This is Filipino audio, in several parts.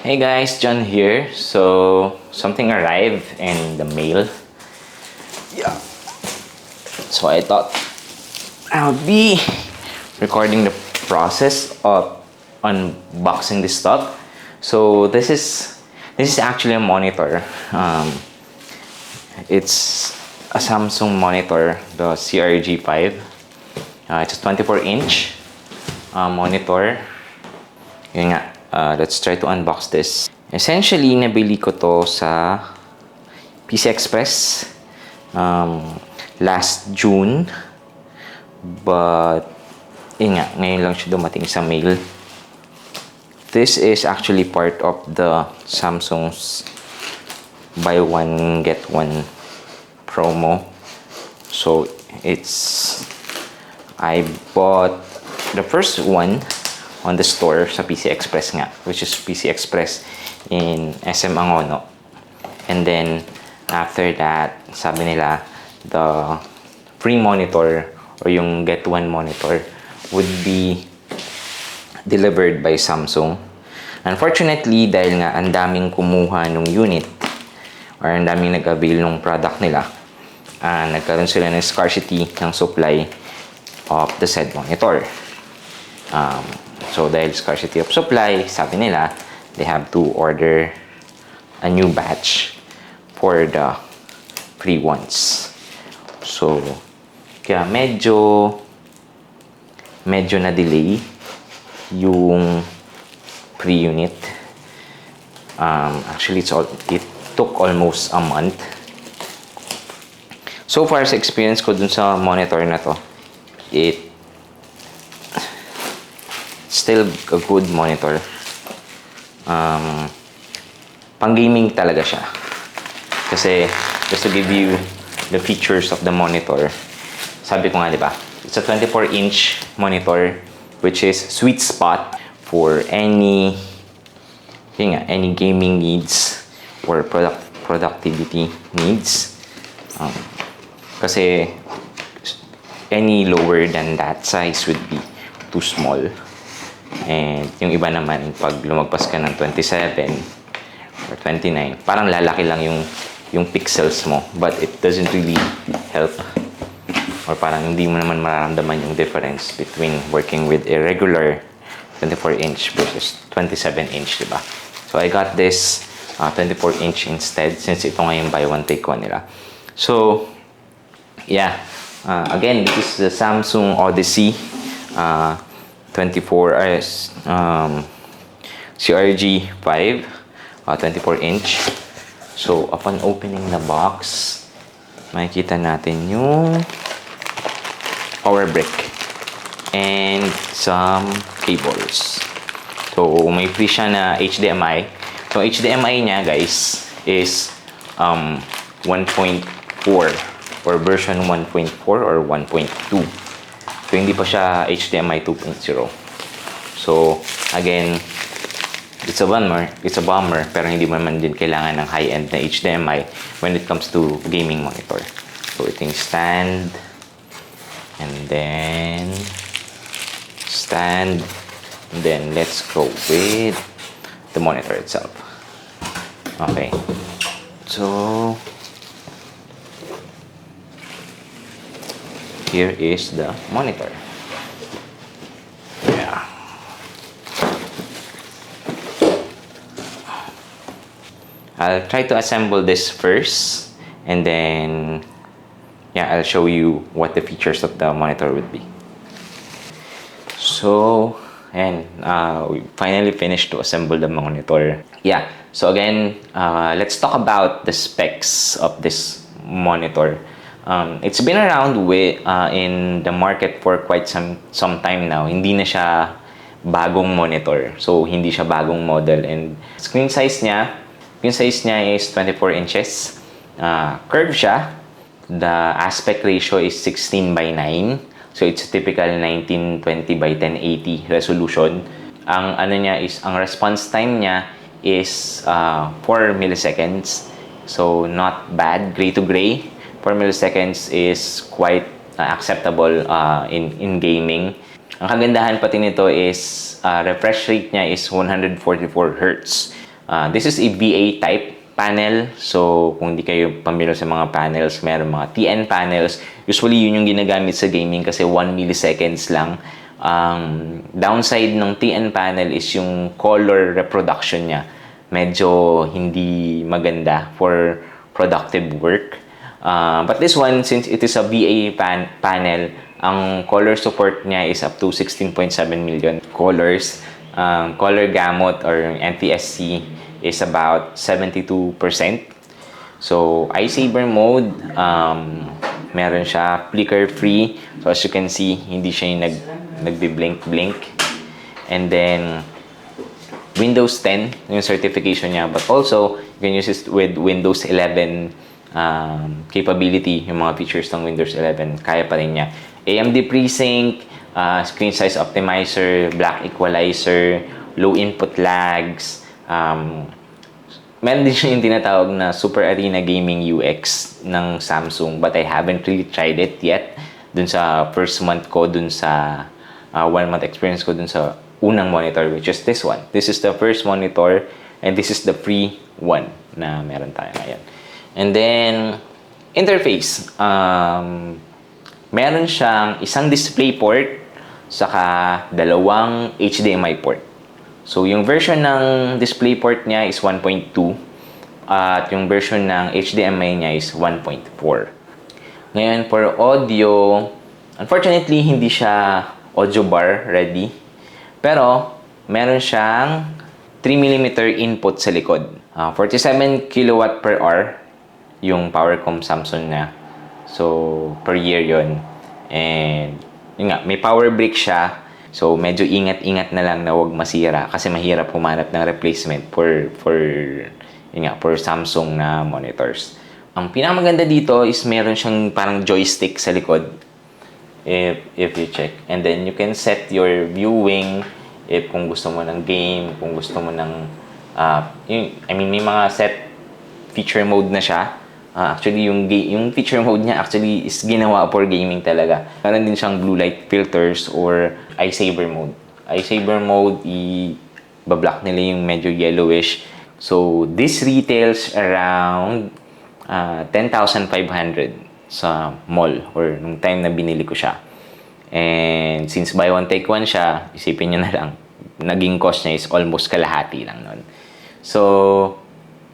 Hey guys, John here. So, something arrived in the mail. Yeah. So, I thought I'll be recording the process of unboxing this stuff. So, this is actually a monitor. It's a Samsung monitor, the CRG5. It's a 24-inch monitor. Yun nga. Let's try to unbox this. Essentially, nabili ko to sa PC Express last June. But, yun nga, ngayon lang siya dumating sa mail. This is actually part of the Samsung's buy one, get one promo. So, I bought the first one on the store sa PC Express nga, which is PC Express in SM Angono. And then, after that, sabi nila, the free monitor or yung get one monitor would be delivered by Samsung. Unfortunately, dahil nga ang daming kumuha nung unit or ang daming nag-avail ng product nila, nagkaroon sila ng scarcity ng supply of the said monitor. So, dahil scarcity of supply, sabi nila, they have to order a new batch for the free ones. So, kaya medyo na-delay yung free unit. Actually, it took almost a month. So far, sa experience ko dun sa monitor na to, still a good monitor. Pang-gaming talaga siya. Kasi, just to give you the features of the monitor, sabi ko nga, di ba? It's a 24-inch monitor, which is sweet spot for any gaming needs or productivity needs. Kasi, any lower than that size would be too small. And yung iba naman, pag lumagpas ka ng 27 or 29, parang lalaki lang yung pixels mo. But it doesn't really help. Or parang hindi mo naman mararamdaman yung difference between working with a regular 24-inch versus 27-inch, diba? So, I got this 24-inch instead since ito nga yung buy one, take one nila. So, yeah. Again, this is the Samsung Odyssey 24 CRG5 24-inch. So, upon opening the box, makikita natin yung power brick and some cables. So, may free siya na HDMI. So, HDMI niya, guys, is 1.4 or version 1.4 or 1.2. So, hindi pa siya HDMI 2.0. So, again, it's a bummer, pero hindi mo naman din kailangan ng high-end na HDMI when it comes to gaming monitor. So, ito yung stand. And then, let's go with the monitor itself. Okay. So, here is the monitor. Yeah. I'll try to assemble this first, and then I'll show you what the features of the monitor would be. So, and we finally finished to assemble the monitor. Yeah. So again, let's talk about the specs of this monitor. It's been around in the market for quite some time now. Hindi na siya bagong monitor. So, hindi siya bagong model. And screen size niya is 24 inches. Curved siya. The aspect ratio is 16:9. So, it's a typical 1920 by 1080 resolution. Ang response time niya is 4 milliseconds. So, not bad. Gray to gray. 4 milliseconds is quite acceptable in gaming. Ang kagandahan pati nito is refresh rate niya is 144 Hz. This is a VA type panel. So, kung di kayo pamilyar sa mga panels, meron mga TN panels. Usually, yun yung ginagamit sa gaming kasi 1 milliseconds lang. Downside ng TN panel is yung color reproduction niya. Medyo hindi maganda for productive work. But this one, since it is a VA panel, ang color support niya is up to 16.7 million colors. Color gamut or NTSC is about 72%. So, eye saver mode, meron siya flicker free. So, as you can see, hindi siya yung nagbi-blink-blink. And then, Windows 10, yung certification niya. But also, you can use it with Windows 11 capability. Yung mga features ng Windows 11, kaya pa rin niya. AMD FreeSync, screen size optimizer, black equalizer, low input lags. Meron din siya yung tinatawag na Super Arena Gaming UX ng Samsung, but I haven't really tried it yet. Dun sa first month ko, dun sa 1 month experience ko dun sa unang monitor, which is this one. This is the first monitor, and this is the free one na meron tayo ngayon. And then, interface. Meron siyang isang display port, saka dalawang HDMI port. So, yung version ng DisplayPort niya is 1.2 at yung version ng HDMI niya is 1.4. Ngayon, for audio, unfortunately, hindi siya audio bar ready. Pero, meron siyang 3mm input sa likod. 47 kilowatt per hour yung power consumption niya. So, per year yon. And, yun nga, may power brick siya. So, medyo ingat-ingat na lang na huwag masira kasi mahirap humanap ng replacement for Samsung na monitors. Ang pinakamaganda dito is meron siyang parang joystick sa likod. If you check. And then, you can set your viewing if kung gusto mo ng game, kung gusto mo ng... may mga set feature mode na siya. Actually, yung feature mode niya actually is ginawa for gaming talaga. Meron din siyang blue light filters or eye saver mode. Eye saver mode, i-block nila yung medyo yellowish. So, this retails around 10,500 sa mall or nung time na binili ko siya. And since buy one take one siya, isipin nyo na lang, naging cost niya is almost kalahati lang nun. So,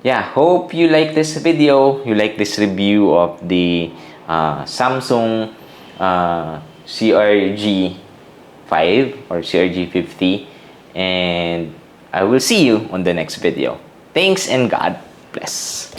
yeah, hope you like this video. You like this review of the Samsung CRG5 or CRG50. And I will see you on the next video. Thanks and God bless.